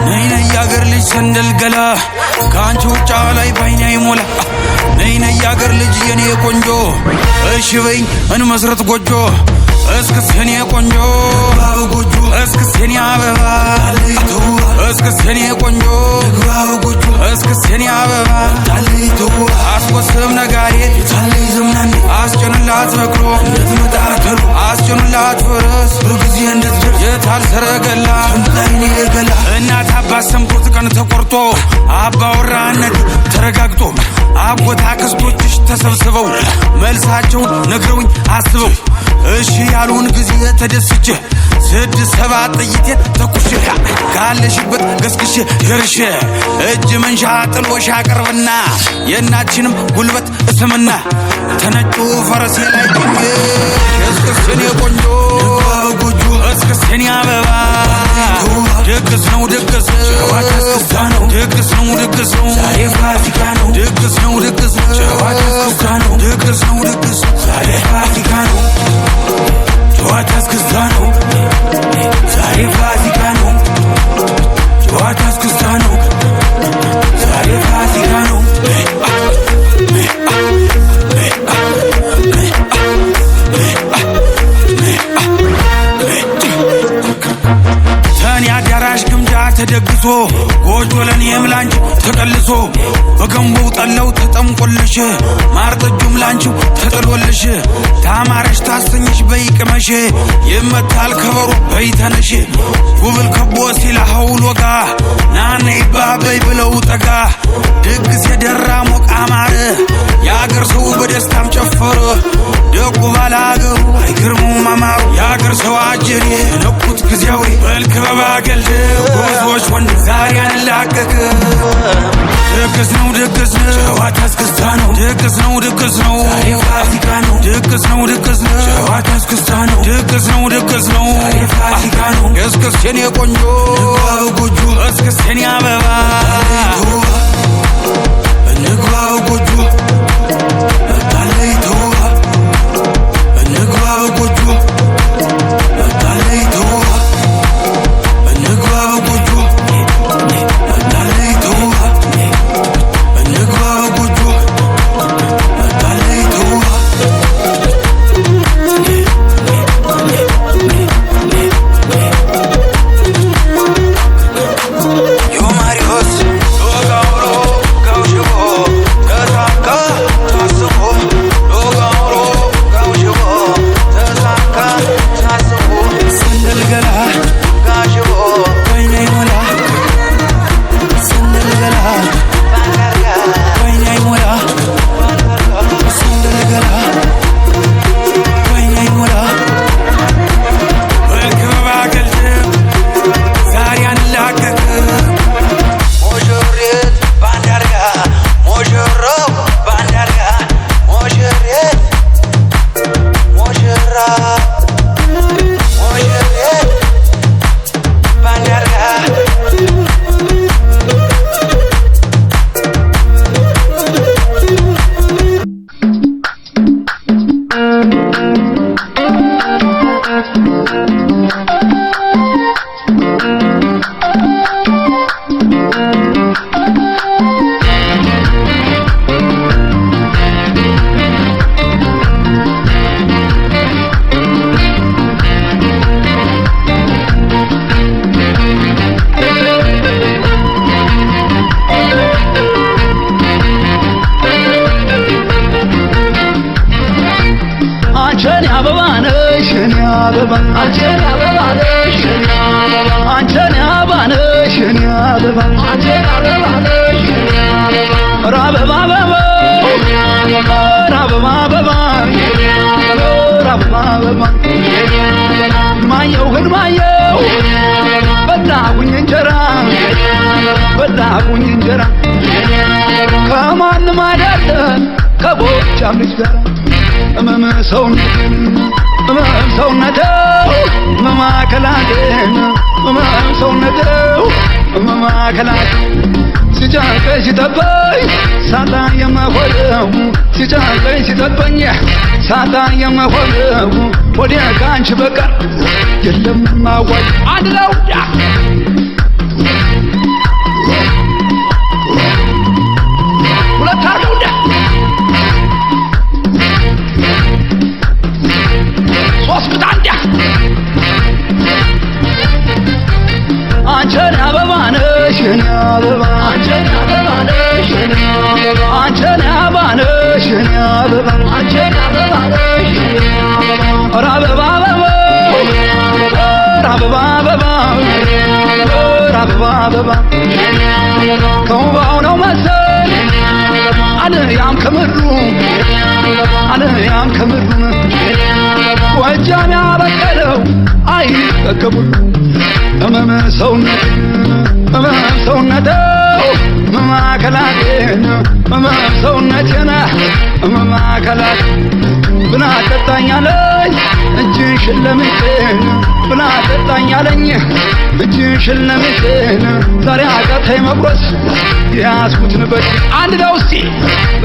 ነይ ነይ ያገር ልጅ ሰንደል ገላ ካንቺ ውጫ ላይ ባይኔ አይሞላ ነይ ነይ ያገር ልጅ የኔ ቆንጆ እሺ በይኝ እንመስረት ጎጆ እስክስ የኔ ቆንጆ ጎጆ እስክስ የኔ አበባ እስክስ የኔ ቆንጆ ጎጆ እስክስ የኔ አበባ አስቆስም ነጋሪ አስጭንላት በቅሎ አስጭንላት ፈረስ የታል ሰረገላ እናት አባት ሰምቶት ቀን ተቆርጦ አባወራነት ተረጋግጦ አጎት አክስቶችሽ ተሰብስበው መልሳቸውን ነግረውኝ አስበው እሺ ያሉን ጊዜ ተደስቼ 6-7 ጥይቴን ተኩሼ ካለሽበት ገስግሼ ደርሼ እጅ መንሻ ጥሎሽ አቅርብና የእናችንም ጉልበት እስምና ተነጩ ፈረሴ ላይ ቆኜ እስክስኔ ቆንጆ ጎጆ እስክስኔ አበባ ድግስ ነው ድግስ ነው ድግስ ነው ድግስ ነው ዛሬ ፋሲካ ነው ድግስ ነው ድግስ ነው ጨዋታ ነው ድግስ ነው ድግስ ዛሬ ፋሲካ ነው ጨዋታ እስክስታ ነው ዛሬ ፋሲካ ነው ጨዋታ እስክስታ ነው ዛሬ ፋሲካ ነው ተኔ አዳራሽ ግምጃ ተደግሶ ጎጆ ለኔም ላንቺ ተቀልሶ በገንቦው ጠለው ተጠምቆልሽ ማር ጠጁም ላንቺው ተጥሎልሽ ታማረሽ ታሰኝሽ በይቅመሽ ይመታል ከበሮ በይተነሽ ጉብል ከቦ ሲላ ሐውል ወጋ ናኔ ባበይ ብለው ጠጋ ድግስ የደራ ሞቅ አማረ ያገር ሰው በደስታም ጨፈረ ደጉ ባላገሩ አይገርሙም አማሩ ያገር ሰው አጀሬ ነቁት ጊዜያዊ መልክ በባገልድ ጎዞች ወንድ ዛሬ አንላቀቅ ድግስ ነው ድግስ ነው ጨዋታ እስክስታ ነው ድግስ ነው ድግስ ነው ዛሬ ፋሲካ ነው ድግስ ነው ድግስ ነው ጨዋታ እስክስታ ነው ድግስ ነው ድግስ ነው ዛሬ ፋሲካ ነው እስክስ የኔ ቆንጆ ጎጆ እስክስ የኔ አበባ እንግባ ጎጆ መጣለይ ተውባ እንግባ ጎጆ መጣለይ ተውባ እንግባ ጎጆ መጣለይ ተውባ እንግባ ጎጆ መጣለይ ተውባ ዮማሪዎስ ሎጋውሮ ጋውሽቦ ተሳካ ታስቦ ሎጋውሮ ጋውሽቦ ተሳካ ታስቦ ሰንደል ገላ ጋሽቦ ወይኔ ሞላ ሰንደል ገላ ወይኔ ሞላ ሰንደል ገላ ወይኔ ሞላ ወልከባ ገልድ ዛሬ አንላቀቅ ሙሽሪት ባንዳርጋ ሙሽራው ባንዳርጋ ሙሽሪት ሙሽራ ሙሽሪት ባንዳርጋ አንቺን አበባ ነሽ እኔ አበባ አንቺን አበባ ነሽ እኔ አበባ አንቺን አበባ ነሽ እኔ አበባ አንቺን አበባ ነሽ እኔ አበባ አበባ አበባ አበባ አበባ አበባ አበባ ማየው ግን ማየው በላኩኝ እንጀራ በላኩኝ እንጀራ ከማንም አይደለም ከቦቻም ልጅ ጋር ሰውነተው መማከላቴን ሰውነተው መማከላቴ ሲጨንቀኝ ሲጠበኝ ሳታ የመሆነው ሲጨንቀኝ ሲጠበኝ ሳታ የመሆነው ወዲያ ካንቺ በቀር የለም ማዋይ አንድ ነው አንቺን አበባነሽ የኔ አበባ አንቺን አበባነሽ የኔ አበባ አንቺን አበባነሽ የኔ አበባ አንቺን አበባነሽ የኔ አበባ አበባ አበባ አበባ አበባ አበባ ከውባው ነው መሰል አለያም ከምድሩ አለያም ከምድሩ ጎጃም ያበቀለው አይጠገቡም እመመ ሰውነቴው መማከላቴን እመመ ሰውነቴን መማከላት ብላ ጠጣኛለኝ እጅሽን ለምቴን ብላ ጠጣኛለኝ እጅሽን ለምቴን ዛሬ አቃተኝ መቁረስ የያዝኩትን በት አንድ ነው እስቲ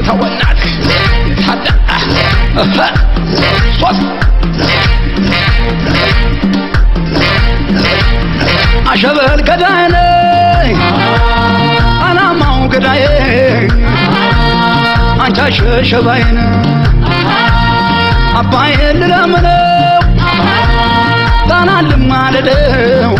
ተወናት ታዳ ሶስት አሸበል ገዳይ ነኝ አላማው ገዳይ አንቺ አሸሸባይን አባዬን ልለምነው ጣናልም ማለደው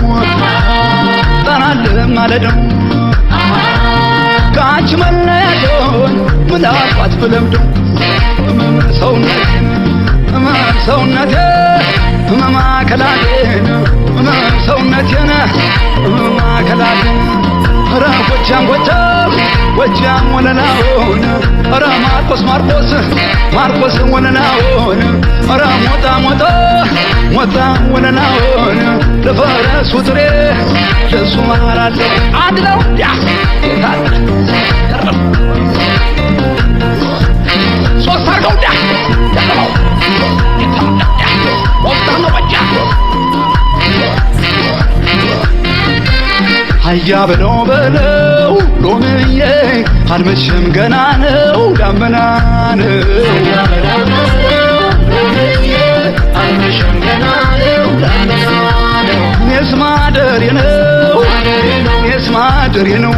ከአንቺ መለያየቱን ምናልባት ብለምደው ሰውነቴ መማከላቴን ሰውነቴን መማከላቴን ኧረ ጎጃም ወለላውን ኧረ ማርቆስ ወለላውን ኧረ ሞጣ ወለላውን ለፈረሱ ጥሬ ለሱ ማራለሁ አንድ ነው ያ ሶስት አርገው ዳ ያለው አያ በለው ሎምዬ አልመሸም ገና ነው ዳመና ነው እኔስ ማደሬ ነው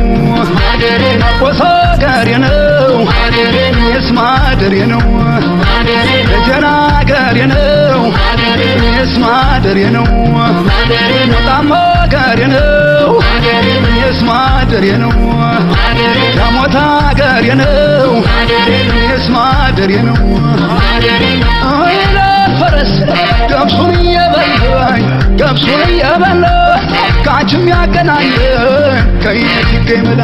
ማርቆስ አገሬ ነው እኔስ ማደሬ ነው ደጀን አገሬ ነው እኔስ ማደሬ ነው ሞጣም አገሬ ነው እኔስ ማደሬ ነው ዳሞት አገሬ ነው እኔስ ማደሬ ነው ፈረስ ገብሱን እየበላ ከአንቺም ያገናኘን ከየት ይገኝ መላ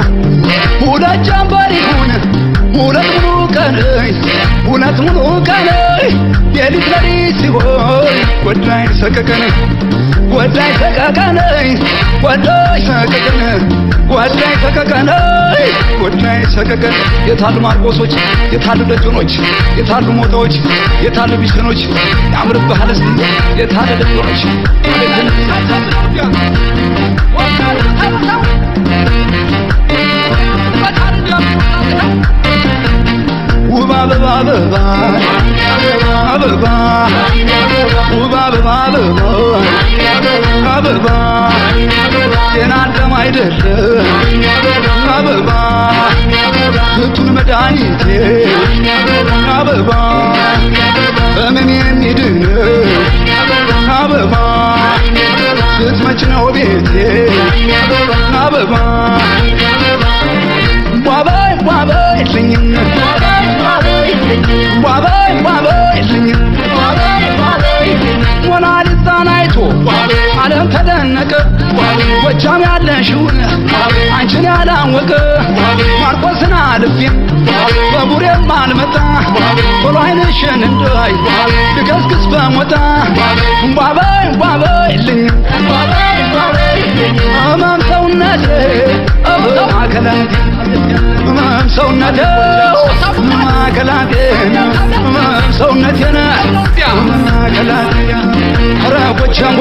ሁለት ጀንበር ይሁን ሁለት ሙሉ ቀን ሌሊት ሲሆን ጎዳይ ሰቀቀን የታሉ ማርቆሶች የታሉ ደጀኖች የታሉ ሞጣዎች የታሉ ቢሸኖች ያምርብሃል እስቲ የታሉ ደጀኖች ውብ አበባ ጤና አዳም አይደለም አበባ ፍቱን መድኃኒቴ አበባ በምን የሚድን አበባ ስትመጭ ነው ቤቴ አበባ ሞናሊሳን አይቶ ዓለም ተደነቀ ጎጃም ያለሽውን አንቺን ያላወቀ ማርቆስን አልፌ በቡሬም አልመጣ ቶሎ ዓይንሽን እንዳይ ልገስግስ በሞታ ባባይልኝ እመም ሰውነቴ ማከላቴ እመም ሰውነቴ ማከላቴ እመም ሰውነቴን ማከላቴ ኧረ ጎጃም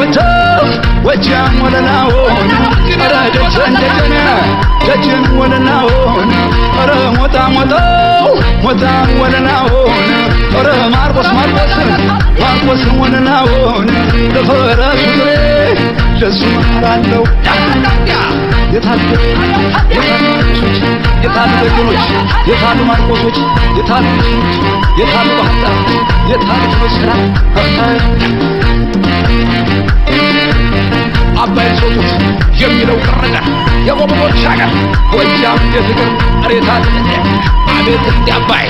ወለላውን ኧረ ደጀን ወለላውን ኧረ ሞጣ ወለላውን ኧረ ማርቆስ ወለላውን ለፈረሱ ጥሬ እንደሱ ማራለው የታሉ የታሉ የታሉ በጆች የታሉ ማርቆሶች የታሉ የታሉ ባህታ የታሉ መስራ አባይ ሶቱት የሚለው ቀረቀ የቆቦች ሀገር ጎጃም የፍቅር ሬታ አቤት እንደ አባይ